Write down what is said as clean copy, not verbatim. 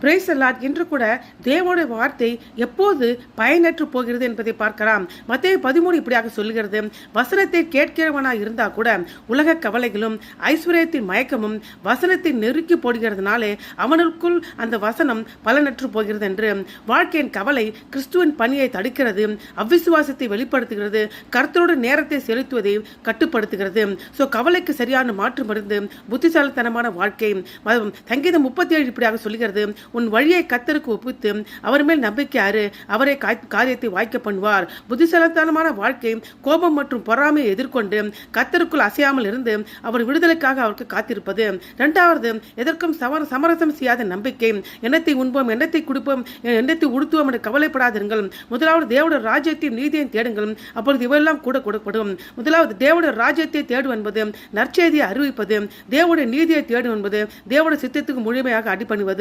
Price allot. இன்று கூட தேவனுடைய வார்த்தை எப்போது பயனற்று போகிறது என்பதை பார்க்கலாம். மத்தேயு 13 இப்படியாக சொல்லுகிறது, வசனத்தை கேட்கிறவனாக இருந்தா கூட உலக கவலைகளும் ஐஸ்வர்யத்தின் மயக்கமும் வசனத்தை நெருக்கி போடுகிறதுனாலே அவனுக்குள் அந்த வசனம் பலனற்று போகிறது என்று. வாழ்க்கையின் கவலை கிறிஸ்துவின் பணியை தடுக்கிறது, அவ்விசுவாசத்தை வெளிப்படுத்துகிறது, கர்த்தரோட நேரத்தை செலுத்துவதை கட்டுப்படுத்துகிறது. கவலைக்கு சரியான மாற்று மருந்து புத்திசாலித்தனமான வாழ்க்கை. சங்கீதம் 37 இப்படியாக சொல்லுகிறது, உன் வழியை கர்த்தருக்கு ஒப்புத்து அவர் மேல் நம்பிக்கை ஆறு, அவரை காரியத்தை வாய்க்க பண்ணுவார். புத்திசாலித்தனமான வாழ்க்கை கோபம் மற்றும் பொறாமையை எதிர்கொண்டு கர்த்தருக்குள் அசையாமல் இருந்து அவர் விடுதலைக்காக அவருக்கு காத்திருப்பது. இரண்டாவது, எதற்கும் சமரசம் செய்யாத நம்பிக்கை. எண்ணத்தை உண்போம், எண்ணத்தை குடிப்போம், எண்ணத்தை உடுத்துவோம் என்று கவலைப்படாதிருங்கள். முதலாவது தேவனுடைய ராஜ்யத்தையும் நீதியையும் தேடுங்கள், அப்பொழுது இவையெல்லாம் கூட கொடுக்கப்படும். முதலாவது தேவனுடைய ராஜ்யத்தை தேடும் என்பது நற்செய்தியை அறிவிப்பது, தேவனுடைய நீதியை தேடும் என்பது தேவனுடைய சித்தத்துக்கு முழுமையாக அடிபணிவது.